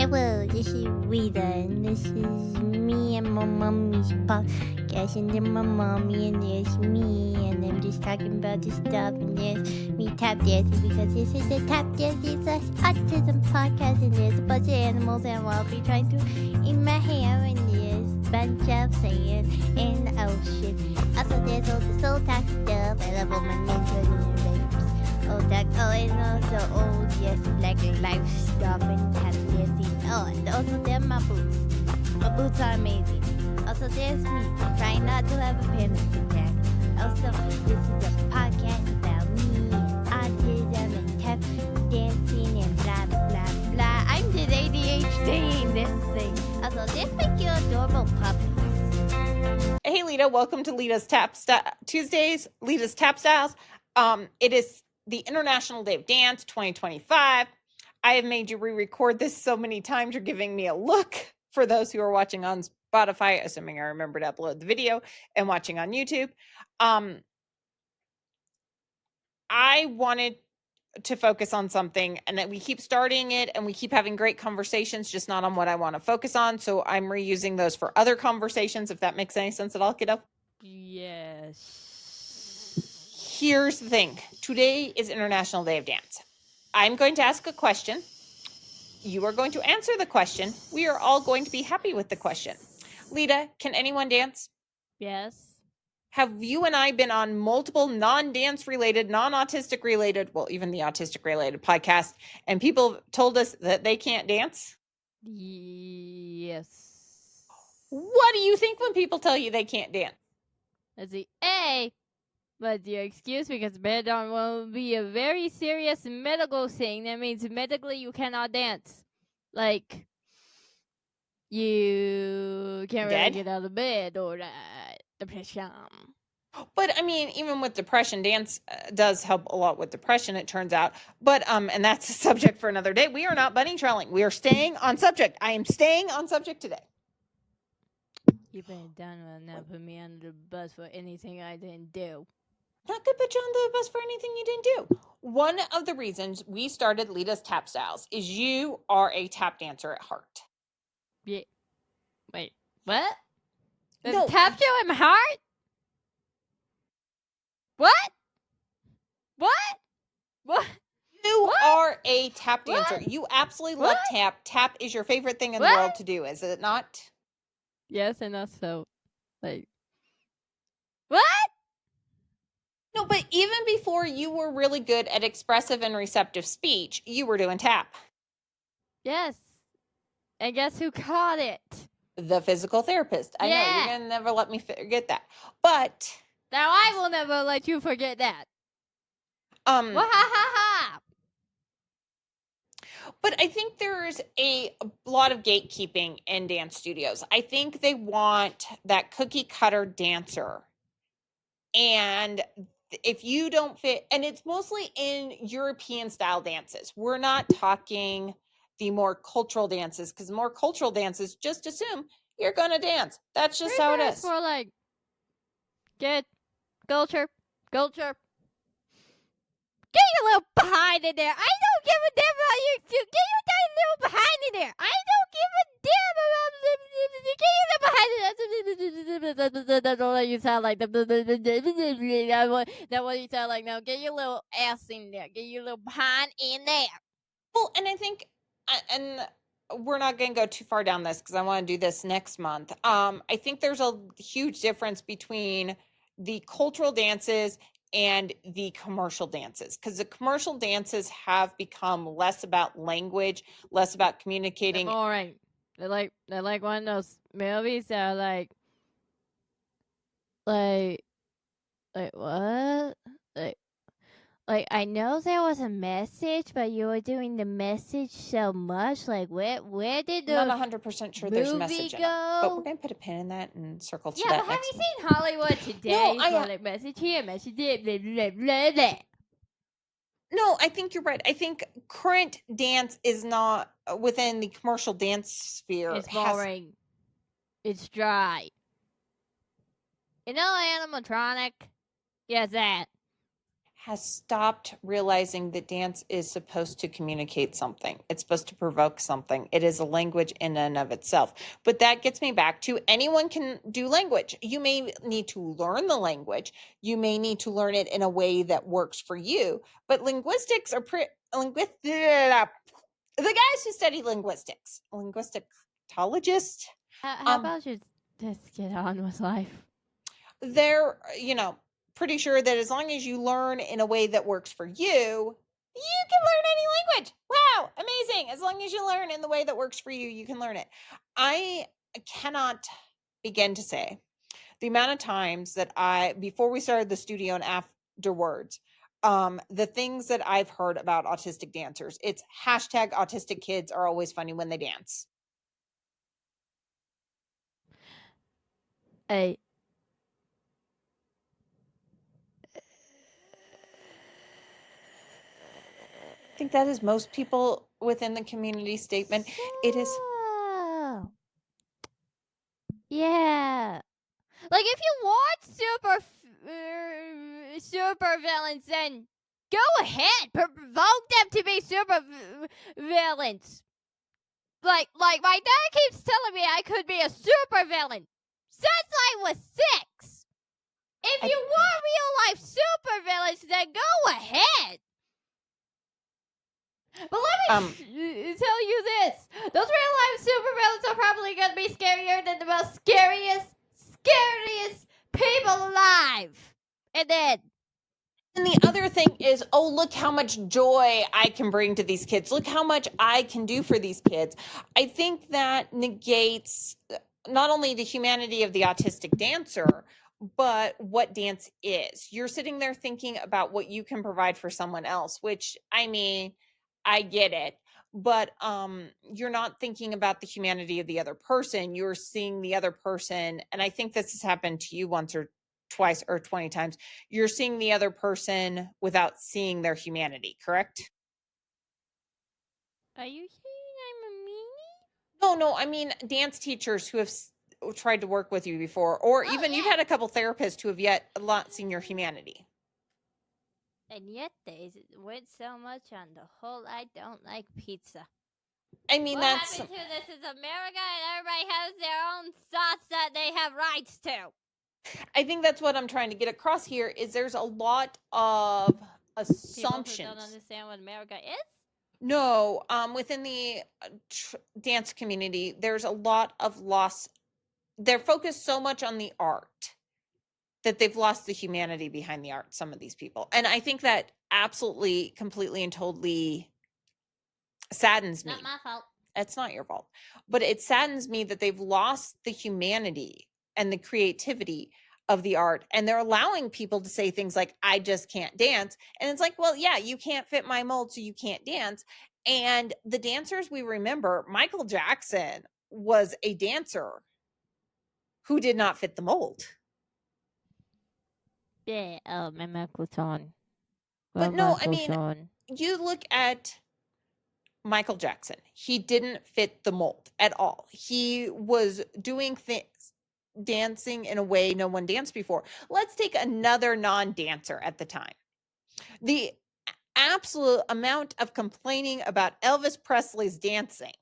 Hello, this is Rita, and this is me and my mommy's podcast, and then my mommy, and there's me, and I'm just talking about this stuff, and there's me tap dancing, because this is a tap dancing slash autism podcast, and there's a bunch of animals, and I'll be trying to eat my hair, and there's a bunch of sand in the ocean. Also, there's all the soul talk stuff, I love all my ninjas and rapes. And also, yes, like life stuff and tap dancing. Oh, and also there are my boots. My boots are amazing. Also, there's me, trying not to have a panic attack. Also, this is a podcast about me, autism, and tap dancing, and blah, blah, blah. I'm just ADHD in this thing. Also, there's my cute adorable puppies. Hey, Leta, welcome to Leta's Tuesdays, Leta's Tap Styles. It is the International Day of Dance 2025. I have made you re-record this so many times. You're giving me a look. For those who are watching on Spotify, assuming I remember to upload the video, and watching on YouTube. I wanted to focus on something, and that we keep starting it and we keep having great conversations, just not on what I want to focus on. So I'm reusing those for other conversations, if that makes any sense at all, kiddo. Yes. Here's the thing. Today is International Day of Dance. I'm going to ask a question. You are going to answer the question. We are all going to be happy with the question. Leta, can anyone dance? Yes. Have you and I been on multiple non-dance related, non-autistic related, well, even the autistic related podcast, and people told us that they can't dance? Yes. What do you think when people tell you they can't dance? Let's see. A, but your excuse because bedon will be a very serious medical thing. That means medically you cannot dance. Like, you can't really Dead? get out of bed or depression. But I mean, even with depression, dance does help a lot with depression, it turns out. But and that's a subject for another day. We are not bunny trailing. We are staying on subject. I am staying on subject today. You've been done with not put me under the bus for anything I didn't do. Not gonna put you on the bus for anything you didn't do. One of the reasons we started Leta's Tap Styles is you are a tap dancer at heart. Yeah. Wait, what? There's No. a tap show in my heart? What? What? What? You What? are a tap dancer. What? You absolutely What? love tap. Tap is your favorite thing in the What? world to do, is it not? Yes, and also, like, what? No, but even before you were really good at expressive and receptive speech, you were doing tap. Yes. And guess who caught it? The physical therapist. I know, Yeah. you're going to never let me forget that. But Now I will never let you forget that. Wahahaha! But I think there's a lot of gatekeeping in dance studios. I think they want that cookie cutter dancer. And if you don't fit, and it's mostly in European style dances. We're not talking the more cultural dances, because more cultural dances just assume you're going to dance. That's just how it is. More like, get culture. Get your little behind in there. I don't give a damn about you. Get your tiny little behind in there. I don't give a damn about get your little behind in there. That's what you sound like. That's what you sound like now. Get your little ass in there. Get your little behind in there. Well, and I think, and we're not going to go too far down this because I want to do this next month. I think there's a huge difference between the cultural dances and the commercial dances, because the commercial dances have become less about language, less about communicating. All right, they're like one of those movies that are like what? Like I know there was a message, but you were doing the message so much. Like where did the I'm not 100% sure there's a message in it, but we're going to put a pin in that and circle to that. Yeah, but have you seen Hollywood today? No, like message here, message there, blah blah blah blah. No, I think you're right. I think current dance is not within the commercial dance sphere. It's boring. It's dry. You know animatronic? Yes, that. has stopped realizing that dance is supposed to communicate something. It's supposed to provoke something. It is a language in and of itself. But that gets me back to anyone can do language. You may need to learn the language. You may need to learn it in a way that works for you. But linguistics are the guys who study linguistics, linguisticologists, How about you just get on with life? they're, pretty sure that as long as you learn in a way that works for you can learn any language. Wow, amazing. As long as you learn in the way that works for you, you can learn it. I cannot begin to say the amount of times that before we started the studio and afterwards, the things that I've heard about autistic dancers, it's hashtag autistic kids are always funny when they dance. Hey. I think that is most people within the community statement. It is. Yeah. Like, if you want super villains, then go ahead. Provoke them to be super villains. Like my dad keeps telling me I could be a super villain since I was 6. If you want real life super villains, then go ahead. But let me tell you this. Those real life super villains are probably going to be scarier than the most scariest people alive. And the other thing is, oh, look how much joy I can bring to these kids. Look how much I can do for these kids. I think that negates not only the humanity of the autistic dancer, but what dance is. You're sitting there thinking about what you can provide for someone else, which, I mean, I get it. But you're not thinking about the humanity of the other person. You're seeing the other person. And I think this has happened to you once or twice or 20 times. You're seeing the other person without seeing their humanity, correct? are you saying I'm a meanie? No, I mean dance teachers who have tried to work with you before, or even you've had a couple therapists who have yet not seen your humanity. And yet they went so much on the whole I don't like pizza. I mean, what happened to this is America, and everybody has their own thoughts that they have rights to. I think that's what I'm trying to get across here is there's a lot of assumptions. People who don't understand what America is? No, within the dance community, there's a lot of loss. They're focused so much on the art that they've lost the humanity behind the art, some of these people. And I think that absolutely, completely, and totally saddens me. Not my fault. It's not your fault. But it saddens me that they've lost the humanity and the creativity of the art. And they're allowing people to say things like, I just can't dance. And it's like, well, yeah, you can't fit my mold, so you can't dance. And the dancers we remember, Michael Jackson was a dancer who did not fit the mold. Yeah, Michael John. But no, I mean, you look at Michael Jackson. He didn't fit the mold at all. He was doing things, dancing in a way no one danced before. Let's take another non-dancer at the time. The absolute amount of complaining about Elvis Presley's dancing,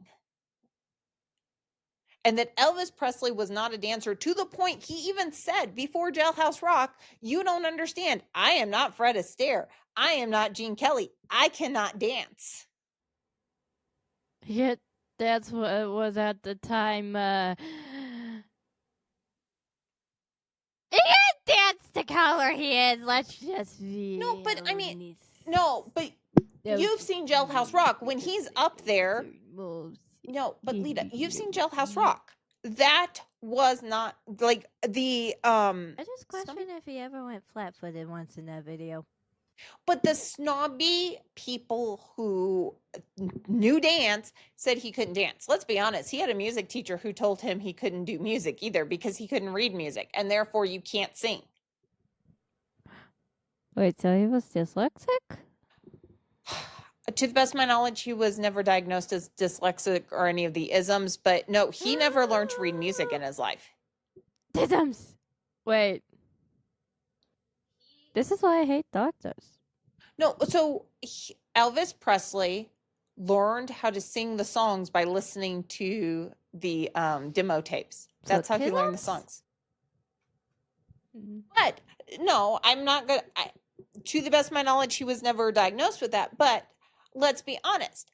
and that Elvis Presley was not a dancer, to the point he even said before Jailhouse Rock, you don't understand. I am not Fred Astaire. I am not Gene Kelly. I cannot dance. Yet that's what it was at the time. He can't dance the color he is. Let's just be. No, but I mean, no, but you've seen Jailhouse Rock when he's up there. No, but Leta, you've seen Jailhouse Rock. That was not like the I just question if he ever went flat-footed once in that video. But the snobby people who knew dance said he couldn't dance. Let's be honest. He had a music teacher who told him he couldn't do music either because he couldn't read music, and therefore you can't sing. Wait, so he was dyslexic? To the best of my knowledge, he was never diagnosed as dyslexic or any of the isms, but no, he never learned to read music in his life. Isms! Wait. This is why I hate doctors. No, so Elvis Presley learned how to sing the songs by listening to the demo tapes. So That's how he learned the Taylas? songs. Mm. But no, I'm not going to, to the best of my knowledge, he was never diagnosed with that. But let's be honest.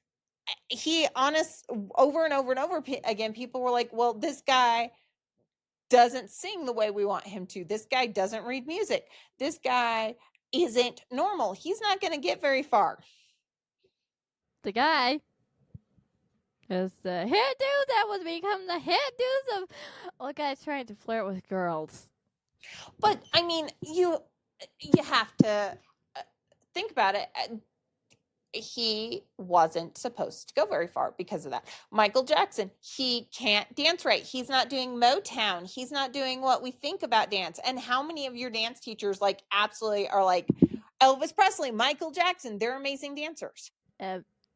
Over and over and over again, people were like, well, this guy doesn't sing the way we want him to. This guy doesn't read music. This guy isn't normal. He's not going to get very far. The guy is the hairdo that would become the hairdos of all guys trying to flirt with girls. But I mean, you have to think about it. He wasn't supposed to go very far because of that. Michael Jackson, he can't dance right. He's not doing Motown. He's not doing what we think about dance. And how many of your dance teachers like absolutely are like Elvis Presley, Michael Jackson? They're amazing dancers.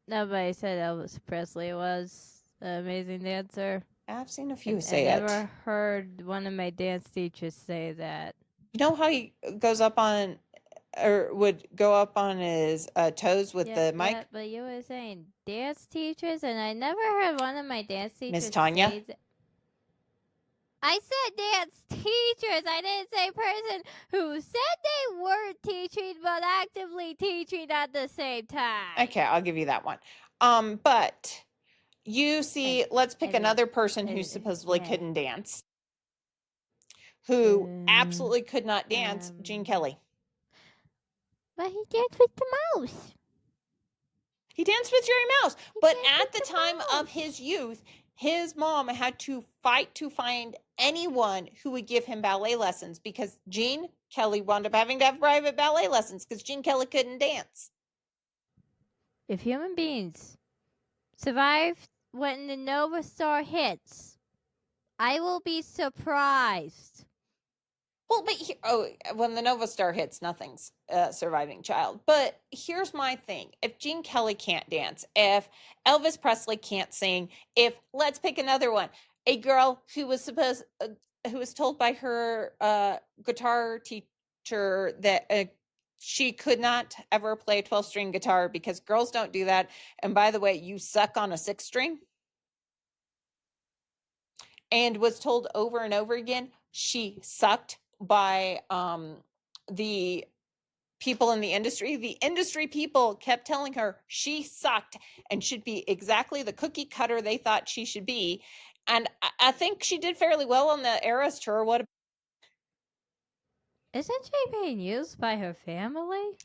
Nobody said Elvis Presley was an amazing dancer. I've seen a few I say it. never heard one of my dance teachers say that. You know how he goes up on, or would go up on his toes with the mic? Yeah, but you were saying dance teachers, and I never heard one of my dance teachers Miss Tanya? say that. I said dance teachers. I didn't say person who said they weren't teaching but actively teaching at the same time. Okay, I'll give you that one. But you see, let's pick another person who supposedly couldn't dance, who absolutely could not dance, Gene Kelly. But he danced with the mouse. He danced with Jerry Mouse. But at the time of his youth, his mom had to fight to find anyone who would give him ballet lessons because Gene Kelly wound up having to have private ballet lessons because Gene Kelly couldn't dance. If human beings survive when the Nova Star hits, I will be surprised. Well, but when the Nova Star hits, nothing's surviving child. But here's my thing. If Gene Kelly can't dance, if Elvis Presley can't sing, let's pick another one, a girl who was told by her guitar teacher that she could not ever play a 12-string guitar because girls don't do that. And by the way, you suck on a 6-string. And was told over and over again she sucked by the people in the industry. The industry people kept telling her she sucked and should be exactly the cookie cutter they thought she should be. And I think she did fairly well on the Eras tour. Isn't she being used by her family?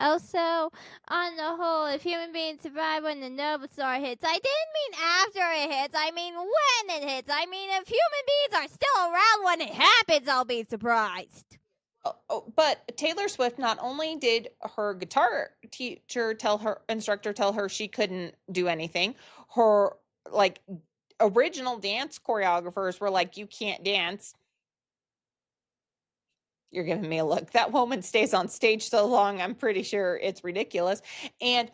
Also, on the whole, if human beings survive when the Nova Star hits, I didn't mean after it hits, I mean when it hits. I mean, if human beings are still around when it happens, I'll be surprised. But Taylor Swift, not only did her guitar instructor tell her she couldn't do anything, her original dance choreographers were like, you can't dance. You're giving me a look. That woman stays on stage so long, I'm pretty sure it's ridiculous. And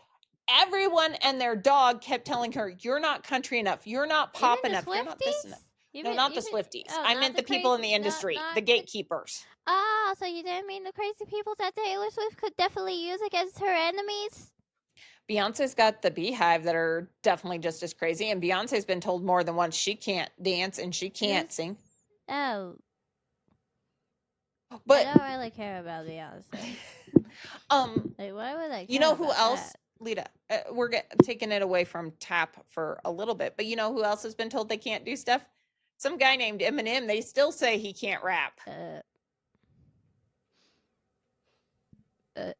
everyone and their dog kept telling her, you're not country enough. You're not pop enough. You're not this enough. No, not the Swifties. I meant the people in the industry, the gatekeepers. So you didn't mean the crazy people that Taylor Swift could definitely use against her enemies? Beyonce's got the Beehive that are definitely just as crazy. And Beyonce's been told more than once she can't dance and she can't sing. Oh. But I don't really care about Beyonce. Why would I care? You know who else? That? Leta, we're taking it away from tap for a little bit, but you know who else has been told they can't do stuff? Some guy named Eminem. They still say he can't rap. But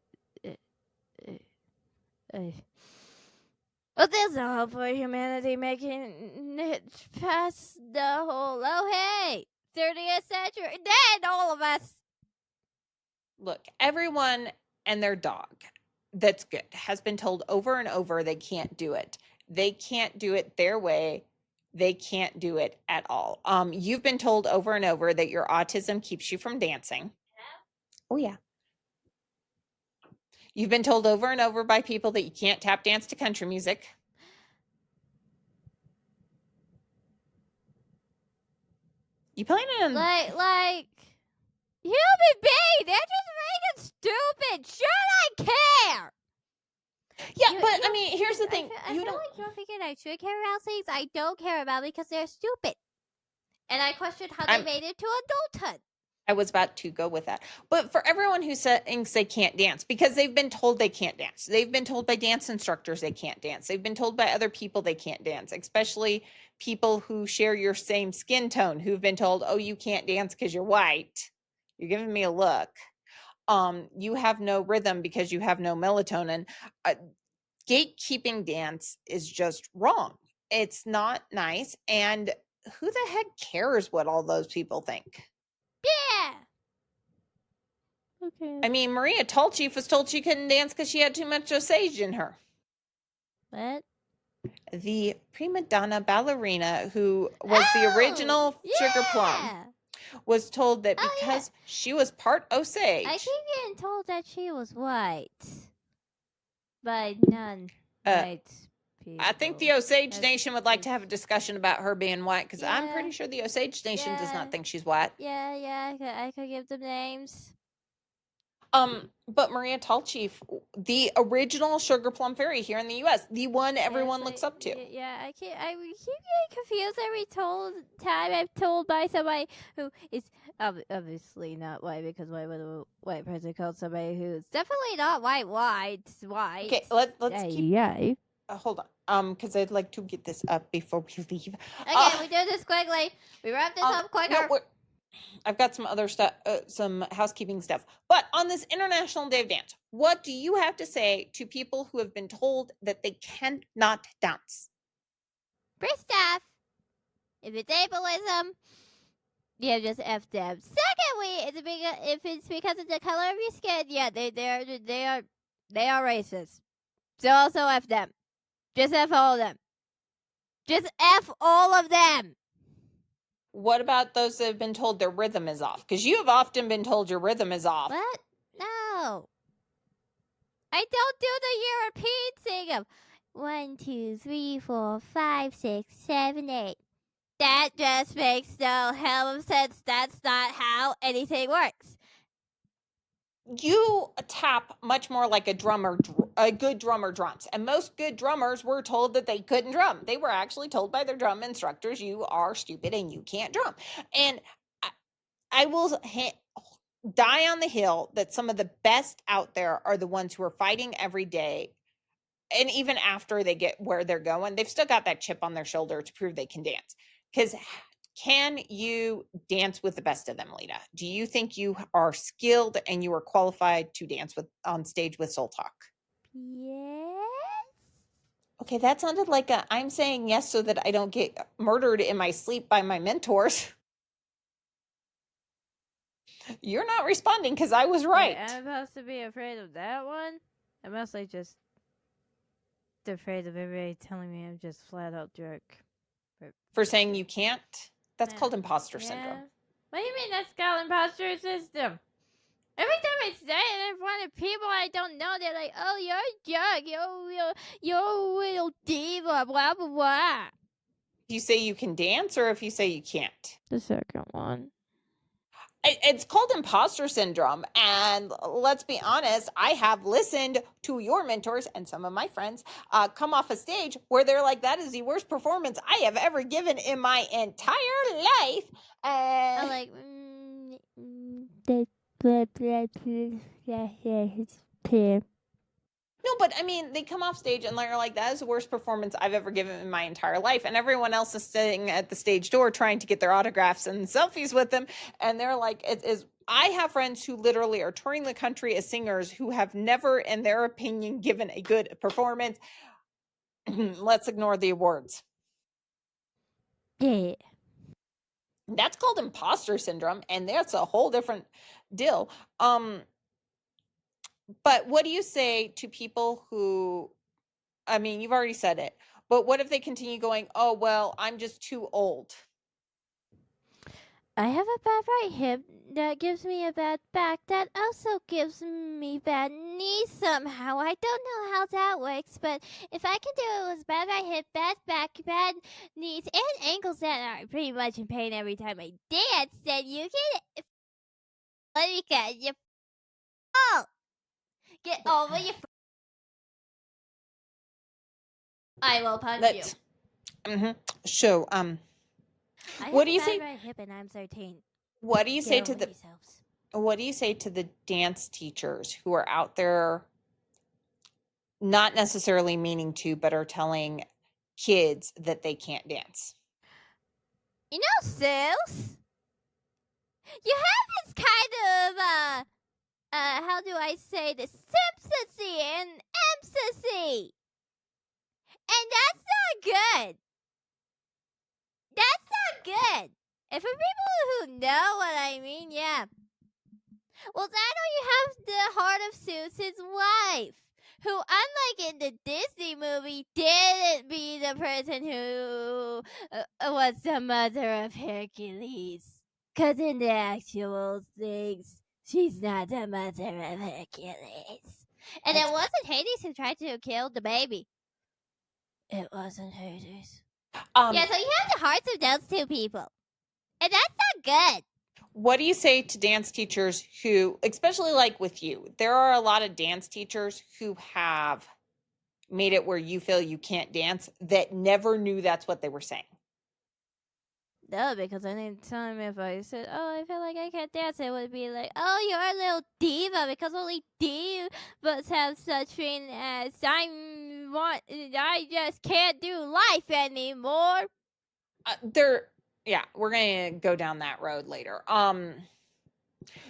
there's no hope for humanity making it past the whole, hey, 30th century. Dead, all of us. Look, everyone and their dog that's good has been told over and over they can't do it. They can't do it their way. They can't do it at all. You've been told over and over that your autism keeps you from dancing. Oh, yeah. You've been told over and over by people that you can't tap dance to country music. You planning on... Human being, they're just freaking stupid. Should I care? Yeah, but I mean, here's the thing. I feel like you're thinking I should care about things I don't care about because they're stupid. And I question how they made it to adulthood. I was about to go with that. But for everyone who thinks they can't dance, because they've been told they can't dance. They've been told by dance instructors they can't dance. They've been told by other people they can't dance, especially people who share your same skin tone who've been told, oh, you can't dance because you're white. You're giving me a look. You have no rhythm because you have no melatonin. Gatekeeping dance is just wrong. It's not nice. And who the heck cares what all those people think? Yeah. Okay. I mean, Maria Tallchief was told she couldn't dance because she had too much Osage in her. What? The prima donna ballerina who was the original Sugar Plum was told that because she was part Osage. I keep getting told that she was white. By non-white people. I think the Osage Nation would like to have a discussion about her being white because I'm pretty sure the Osage Nation does not think she's white. Yeah, I could give them names. But Maria Tallchief, the original Sugar Plum Fairy here in the U.S., the one everyone looks up to. Yeah, I keep getting confused every time I'm told by somebody who is obviously not white, because why would a white person call somebody who's definitely not white? Okay, let's keep. Hold on, because I'd like to get this up before we leave. Okay, we do this quickly. We wrap this up quicker. No, I've got some other stuff, some housekeeping stuff. But on this International Day of Dance, what do you have to say to people who have been told that they cannot dance? First off, if it's ableism, yeah, just F them. Secondly, if it's because of the color of your skin, yeah, they are racist. So also F them. Just F all of them. Just F all of them. What about those that have been told their rhythm is off? Because you have often been told your rhythm is off. What? No. I don't do the European thing of 1, 2, 3, 4, 5, 6, 7, 8. That just makes no hell of sense. That's not how anything works. You tap much more like a drummer, a good drummer drums. And most good drummers were told that they couldn't drum. They were actually told by their drum instructors, you are stupid and you can't drum. And I will die on the hill that some of the best out there are the ones who are fighting every day. And even after they get where they're going, they've still got that chip on their shoulder to prove they can dance. Because can you dance with the best of them, Leta? Do you think you are skilled and you are qualified to dance on stage with Soul Talk? Yes. Okay, that sounded like I'm saying yes so that I don't get murdered in my sleep by my mentors. You're not responding because I was right. I'm supposed to be afraid of that one? I'm mostly just afraid of everybody telling me I'm just flat out jerk. For saying you can't? That's called imposter syndrome. What do you mean that's called imposter syndrome? Every time I say it in front of people I don't know, they're like, oh, you're a jerk. You're a little diva, blah, blah, blah. If you say you can dance or if you say you can't? The second one. It's called imposter syndrome. And let's be honest, I have listened to your mentors and some of my friends come off a stage where they're like, that is the worst performance I have ever given in my entire life. I'm like, no, but I mean, they come off stage and they're like, that is the worst performance I've ever given in my entire life. And everyone else is sitting at the stage door trying to get their autographs and selfies with them. And they're like, I have friends who literally are touring the country as singers who have never, in their opinion, given a good performance. Let's ignore the awards. Yeah. That's called imposter syndrome. And that's a whole different deal. But what do you say to people who, I mean, you've already said it, but what if they continue going, oh, well, I'm just too old? I have a bad right hip that gives me a bad back that also gives me bad knees somehow. I don't know how that works, but if I can do it with bad right hip, bad back, bad knees, and ankles that are pretty much in pain every time I dance, then you can because you fault. Get over your. I will punch Let's. So, I what have do a you bad say? right hip and I'm 13. What do you say Get to over the? yourselves. What do you say to the dance teachers who are out there, not necessarily meaning to, but are telling kids that they can't dance? You know, Sales, you have this kind of how do I say this? Sympathy and empathy, and that's not good. That's not good. And for people who know what I mean, yeah. Well, that or you have the heart of Susan's wife, who, unlike in the Disney movie, didn't be the person who was the mother of Hercules. Because in the actual things, she's not the mother of Hercules. And it wasn't Hades who tried to kill the baby. It wasn't Hades. Yeah, so you have the hearts of those two people. And that's not good. What do you say to dance teachers who, especially like with you, there are a lot of dance teachers who have made it where you feel you can't dance that never knew that's what they were saying? No, because anytime if I said, "Oh, I feel like I can't dance," it would be like, "Oh, you're a little diva," because only divas have such thing as I just can't do life anymore. Yeah, we're gonna go down that road later.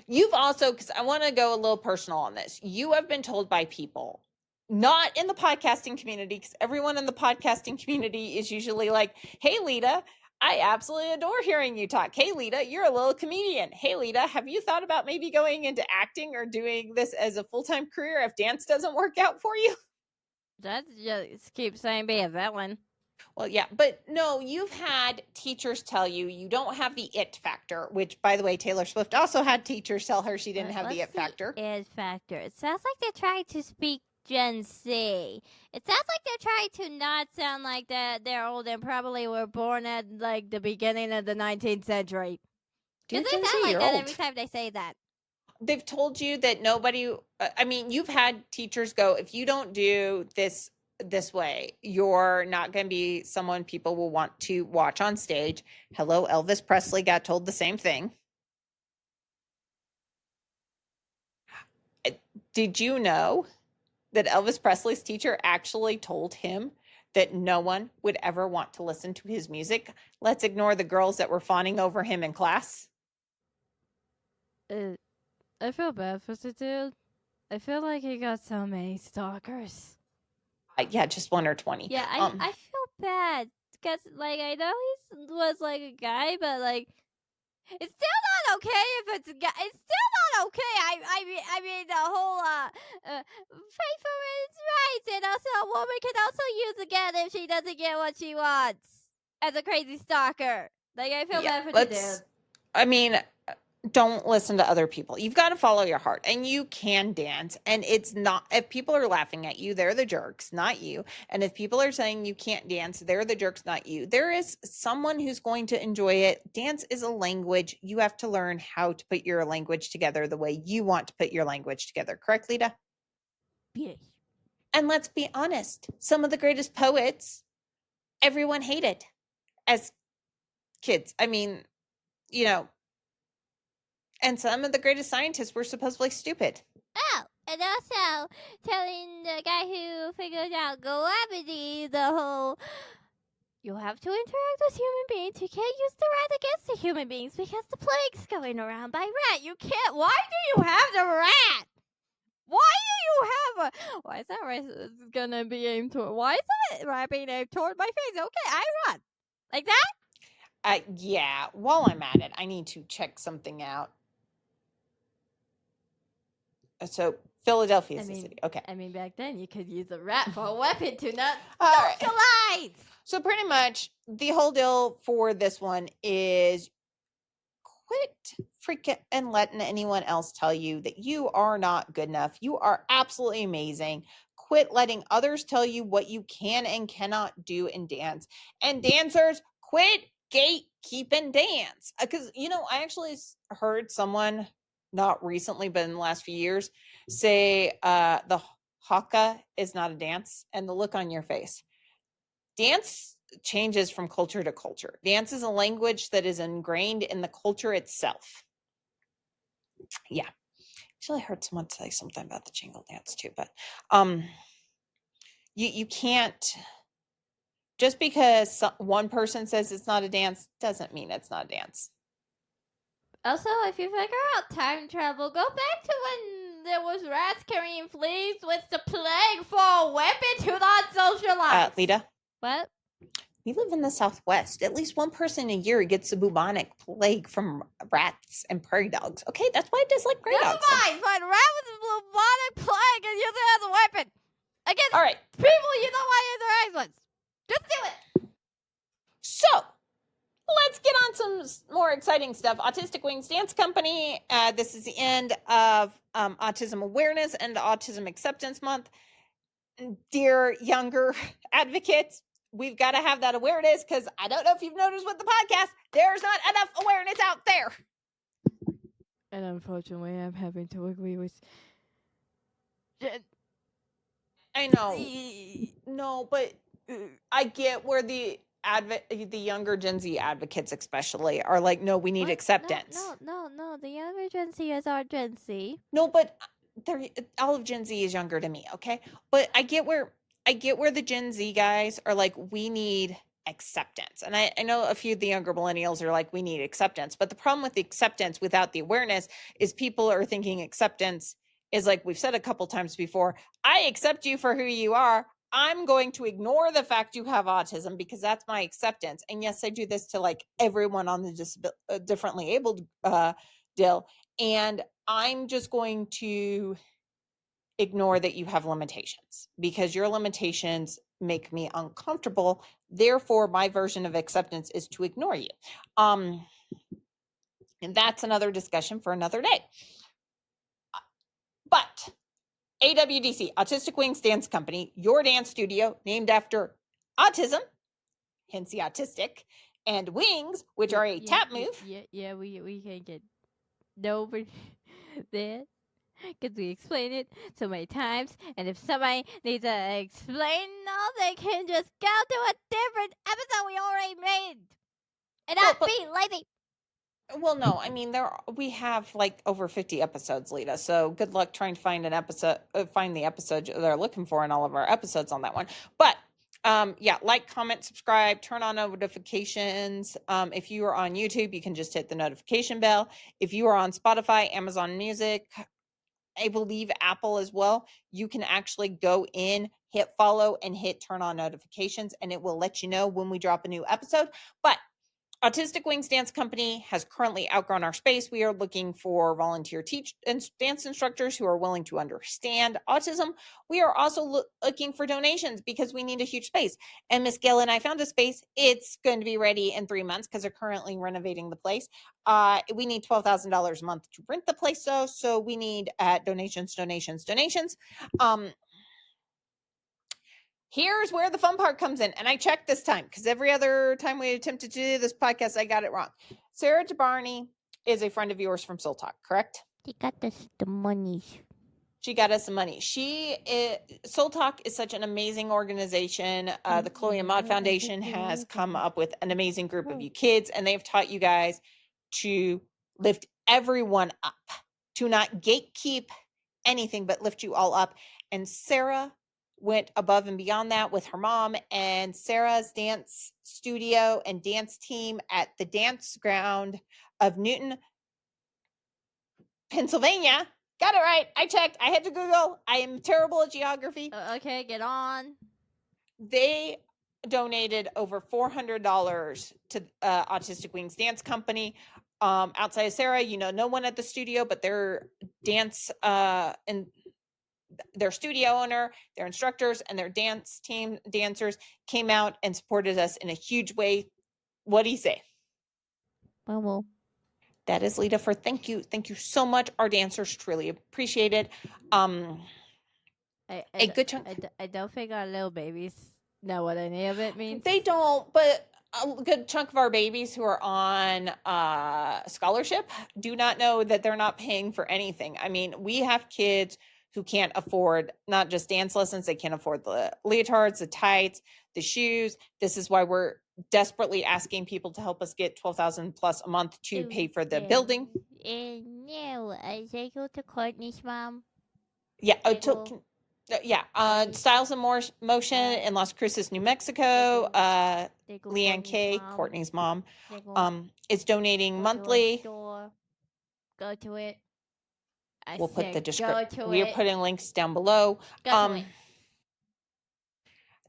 You've also, because I want to go a little personal on this, you have been told by people, not in the podcasting community, because everyone in the podcasting community is usually like, "Hey, Leta, I absolutely adore hearing you talk. Hey, Leta, you're a little comedian. Hey, Leta, have you thought about maybe going into acting or doing this as a full-time career if dance doesn't work out for you?" That's just keep saying be a villain. Well, yeah, but no, you've had teachers tell you don't have the it factor, which, by the way, Taylor Swift also had teachers tell her she didn't have the it factor. It factor. It sounds like they're trying to speak Gen Z. It sounds like they're trying to not sound like that they're old and probably were born at like the beginning of the 19th century. Dear Because they Gen Z, sound like you're that old. every time they say that. They've told you that nobody, I mean, you've had teachers go, if you don't do this way, you're not going to be someone people will want to watch on stage. Hello, Elvis Presley got told the same thing. Did you know that Elvis Presley's teacher actually told him that no one would ever want to listen to his music? Let's ignore the girls that were fawning over him in class. I feel bad for the dude. I feel like he got so many stalkers. Yeah, just 1 or 20. Yeah, I feel bad because like I know he was like a guy, but like it's still not okay if it's a guy. It's still not okay. I mean the whole fight for women's rights, and also a woman can also use a gun if she doesn't get what she wants as a crazy stalker. Like I feel bad for the dude. I mean, don't listen to other people. You've got to follow your heart, and you can dance. And it's not, if people are laughing at you, they're the jerks, not you. And if people are saying you can't dance, they're the jerks, not you. There is someone who's going to enjoy it. Dance is a language. You have to learn how to put your language together the way you want to put your language together. Correct, Leta? Yes. And let's be honest, some of the greatest poets, everyone hated as kids. I mean, and some of the greatest scientists were supposedly stupid. Oh, and also telling the guy who figured out gravity the whole. You have to interact with human beings. You can't use the rat against the human beings because the plague's going around by rat. You can't. Why do you have the rat? Why do you have a? Why is that rat gonna be aimed toward? Why is that rat being aimed toward my face? Okay, I run like that. Yeah. While I'm at it, I need to check something out. So Philadelphia is the city. Okay. I mean, back then you could use a rat for a weapon to not All socialize. right. So pretty much the whole deal for this one is quit freaking and letting anyone else tell you that you are not good enough. You are absolutely amazing. Quit letting others tell you what you can and cannot do in dance. And dancers, quit gatekeeping dance. Because, I actually heard someone not recently, but in the last few years, say the haka is not a dance, and the look on your face. Dance changes from culture to culture. Dance is a language that is ingrained in the culture itself. Yeah. Actually, I heard someone say something about the jingle dance too, but you can't, just because one person says it's not a dance doesn't mean it's not a dance. Also, if you figure out time travel, go back to when there was rats carrying fleas with the plague for a weapon to not socialize. Leta, What? we live in the Southwest. At least one person a year gets the bubonic plague from rats and prairie dogs. Okay, that's why I dislike prairie Never dogs. mind. Find a rat with a bubonic plague and use it as a weapon against All right. people you don't want to interact with. Just do it. So let's get on some more exciting stuff. Autistic Wings Dance Company. This is the end of Autism Awareness and Autism Acceptance Month. Dear younger advocates, we've got to have that awareness, because I don't know if you've noticed with the podcast, there's not enough awareness out there. And unfortunately, I'm having to agree with. I know. No, but I get where the younger Gen Z advocates especially are like, no, we need What? acceptance. No. The younger Gen Z is our Gen Z. No, but all of Gen Z is younger to me, okay? But I get where the Gen Z guys are like, we need acceptance. And I know a few of the younger millennials are like, we need acceptance. But the problem with the acceptance without the awareness is people are thinking acceptance is, like we've said a couple times before, I accept you for who you are. I'm going to ignore the fact you have autism because that's my acceptance. And yes, I do this to like everyone on the differently abled deal. And I'm just going to ignore that you have limitations because your limitations make me uncomfortable. Therefore, my version of acceptance is to ignore you. And that's another discussion for another day. But AWDC, Autistic Wings Dance Company, your dance studio named after autism, hence the autistic, and wings, which are a tap move. Yeah, we can get over there because we explain it so many times. And if somebody needs to explain all, they can just go to a different episode we already made and not be lazy. Well, no, I mean we have like over 50 episodes, Leta. So good luck trying to find find the episode they're looking for in all of our episodes on that one. But yeah, like, comment, subscribe, turn on notifications. If you are on YouTube, you can just hit the notification bell. If you are on Spotify, Amazon Music, I believe Apple as well, you can actually go in, hit follow, and hit turn on notifications, and it will let you know when we drop a new episode. But Autistic Wings Dance Company has currently outgrown our space. We are looking for volunteer dance instructors who are willing to understand autism. We are also looking for donations because we need a huge space. And Miss Gail and I found a space. It's going to be ready in 3 months because they're currently renovating the place. We need $12,000 a month to rent the place, though. So we need donations. Here's where the fun part comes in. And I checked this time because every other time we attempted to do this podcast, I got it wrong. Sarah DeBarney is a friend of yours from Soul Talk, correct? She got us the money. She got us some money. Soul Talk is such an amazing organization. The Chloe and Maud Foundation has come up with an amazing group of you kids, and they've taught you guys to lift everyone up, to not gatekeep anything, but lift you all up. And Sarah went above and beyond that with her mom and Sarah's dance studio and dance team at the dance ground of Newton, Pennsylvania. Got it right. I checked. I had to Google. I am terrible at geography. Okay, get on. They donated over $400 to Autistic Wings Dance Company. Outside of Sarah, no one at the studio, but their dance and their studio owner, their instructors, and their dance team dancers came out and supported us in a huge way. What do you say? Well. That is Leta for thank you. Thank you so much. Our dancers truly appreciate it. A good chunk. I don't think our little babies know what any of it means. They don't, but a good chunk of our babies who are on scholarship do not know that they're not paying for anything. I mean, we have kids who can't afford not just dance lessons, they can't afford the leotards, the tights, the shoes. This is why we're desperately asking people to help us get $12,000 plus a month to pay for the building. And no, I go to Courtney's mom. Yeah. They go- Styles and Motion in Las Cruces, New Mexico. They go Leanne K, mom. Courtney's mom, They go is donating go monthly. To a store, go to it. We'll put the Go description. to We are it. putting links down below. Go to it.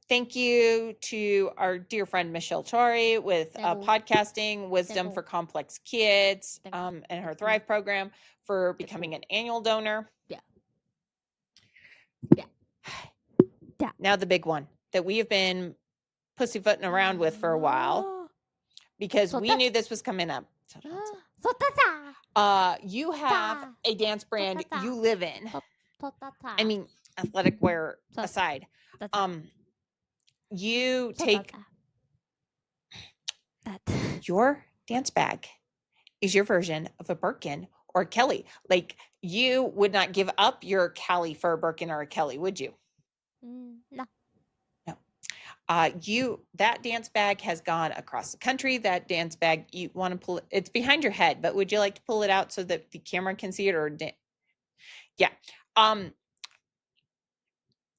Thank you to our dear friend Michelle Chari with Thank you. podcasting Wisdom Thank you. for Complex Kids Thank you. and her Thank Thrive you. program for becoming an annual donor. Yeah. Now the big one that we have been pussyfooting around with for a while because we knew this was coming up. You have a dance brand you live in. I mean, athletic wear aside. You take your dance bag is your version of a Birkin or a Kelly. Like, you would not give up your Cali for a Birkin or a Kelly, would you? No. That dance bag has gone across the country. That dance bag, you want to pull it's behind your head, but would you like to pull it out so that the camera can see it? Or yeah.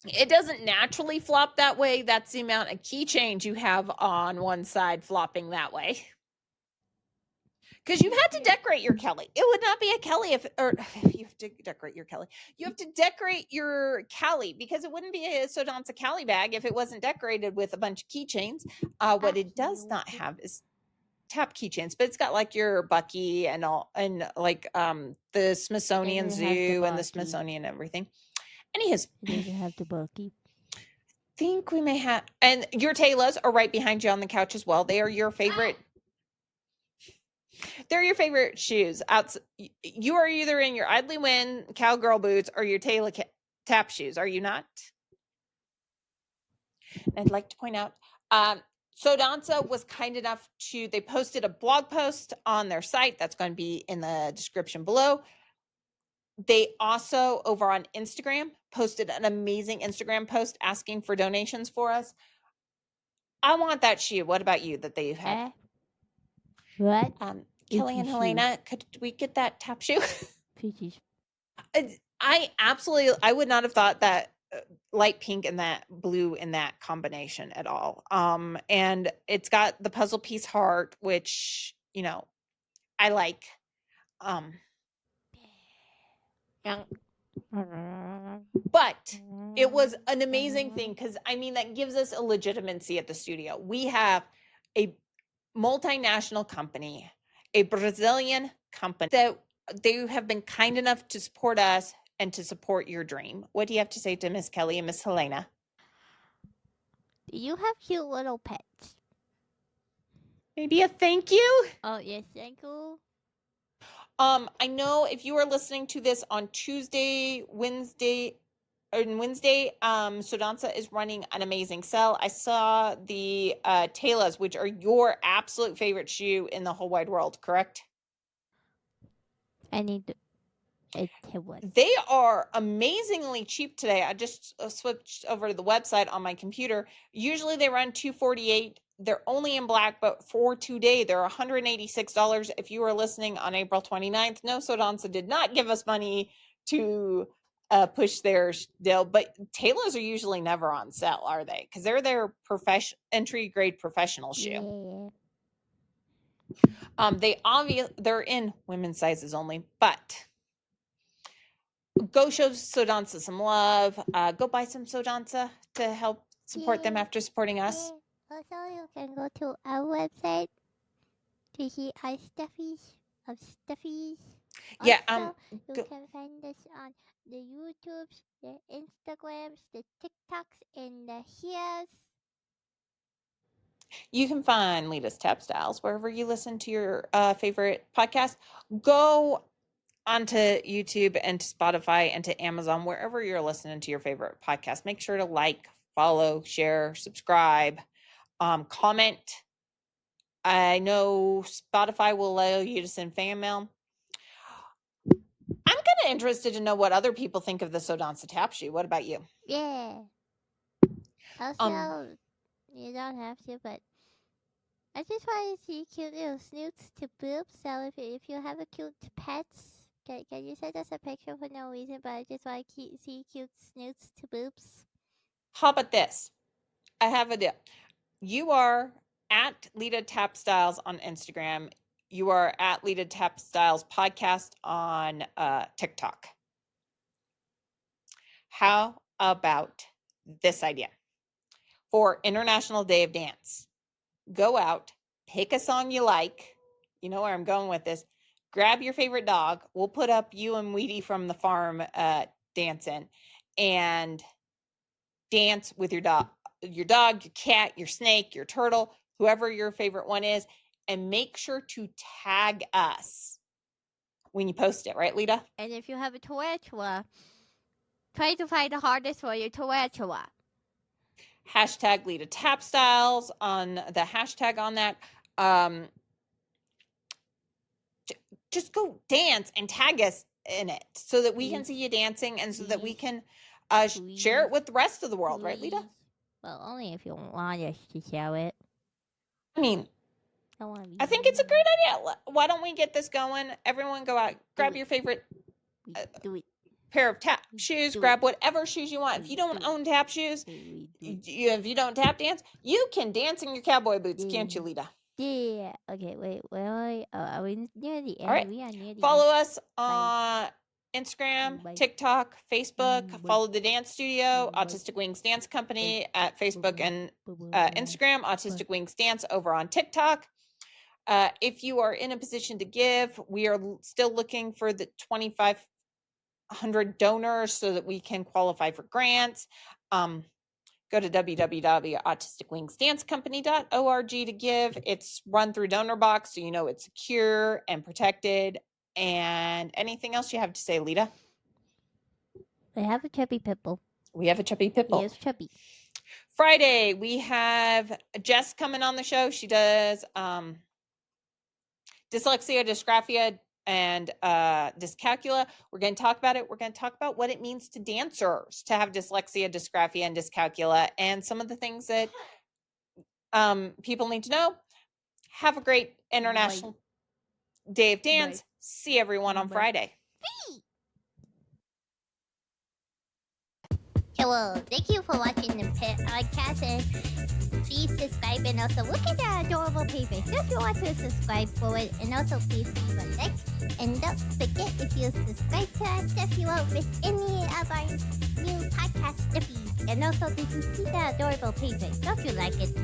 It doesn't naturally flop that way. That's the amount of keychains you have on one side flopping that way. Because you've had to decorate your Kelly. It would not be a Kelly if you have to decorate your Kelly. You have to decorate your Cali because it wouldn't be a Sodanza Cali bag if it wasn't decorated with a bunch of keychains. What it does not have is tap keychains, but it's got like your Bucky and all, and like the Smithsonian Zoo and the Smithsonian everything. Anyways, It doesn't have the Bucky. Think we may have, and your Taylas are right behind you on the couch as well. They are your favorite. They're your favorite shoes. You are either in your Idly Win cowgirl boots or your Taylor tap shoes. Are you not? I'd like to point out, Sodanza was kind enough they posted a blog post on their site. That's going to be in the description below. They also, over on Instagram, posted an amazing Instagram post asking for donations for us. I want that shoe. What about you that they have? What? Kelly and Helena, could we get that tap shoe? I would not have thought that light pink and that blue in that combination at all. And it's got the puzzle piece heart, which, I like. But it was an amazing thing because, that gives us a legitimacy at the studio. We have a multinational company, a Brazilian company, that they have been kind enough to support us and to support your dream. What do you have to say to Miss Kelly and Miss Helena? Do you have cute little pets? Maybe a thank you? Oh, yes, thank you. I know if you are listening to this on Wednesday, Sodanza is running an amazing sale. I saw the Taylas, which are your absolute favorite shoe in the whole wide world, correct? I need to. They are amazingly cheap today. I just switched over to the website on my computer. Usually they run $248. They're only in black, but for today, they're $186. If you were listening on April 29th, no, Sodanza did not give us money to push their deal, but Taylas are usually never on sale, are they? Because they're their entry grade professional shoe. Yeah. They're in women's sizes only, but go show Sodanza some love. Go buy some Sodanza to help support them after supporting us. Also, you can go to our website to see our stuffies. Yeah. Also, you can find us on the YouTubes, the Instagrams, the TikToks, and the Here's. You can find Leta's Tap Styles wherever you listen to your favorite podcast. Go onto YouTube and to Spotify and to Amazon, wherever you're listening to your favorite podcast. Make sure to like, follow, share, subscribe, comment. I know Spotify will allow you to send fan mail. I'm kind of interested to know what other people think of the So Danca tap shoe. What about you? Yeah. Also, you don't have to, but I just want to see cute little snoots to boobs. So if you have a cute pets, can you send us a picture for no reason? But I just want to see cute snoots to boobs. How about this? I have a deal. You are at Leta Tap Styles on Instagram. You are at Leta Tap Styles podcast on TikTok. How about this idea? For International Day of Dance, go out, pick a song you like. You know where I'm going with this. Grab your favorite dog. We'll put up you and Weedy from the farm dancing, and dance with your dog, your cat, your snake, your turtle, whoever your favorite one is, and make sure to tag us when you post it, right, Leta? And if you have a tarantula, try to find the hardest for your tarantula. Hashtag Leta Tap Styles on the hashtag on that. Just go dance and tag us in it so that we can see you dancing and so that we can share it with the rest of the world, right, Leta? Well, only if you want us to show it. I mean, I think it's a great idea. Why don't we get this going? Everyone go out, grab your favorite pair of tap shoes, grab whatever shoes you want. If you don't own tap shoes, if you don't tap dance, you can dance in your cowboy boots, can't you, Leta? Yeah. Okay, wait, where are we? Oh, are we near the end? All right. We are near the Follow end. us on Instagram, TikTok, Facebook. Follow the dance studio, Autistic Wings Dance Company at Facebook and Instagram, Autistic Wings Dance over on TikTok. If you are in a position to give, we are still looking for the 2,500 donors so that we can qualify for grants. Go to www.autisticwingsdancecompany.org to give. It's run through DonorBox, so you know it's secure and protected. And anything else you have to say, Leta? We have a chubby pitbull. We have a chubby pitbull. Yes, chubby. Friday, we have Jess coming on the show. She does dyslexia, dysgraphia, and dyscalculia. We're going to talk about it. We're going to talk about what it means to dancers to have dyslexia, dysgraphia, and dyscalculia, and some of the things that people need to know. Have a great International Day of Dance. See everyone on Friday. Hello, thank you for watching the podcast, and please subscribe, and also look at that adorable paper. So if you want to subscribe for it, and also please leave a like, and don't forget, if you subscribe to our stuff, you won't miss any of our new podcast stuffies. And also, did you see that adorable paper? Don't you like it?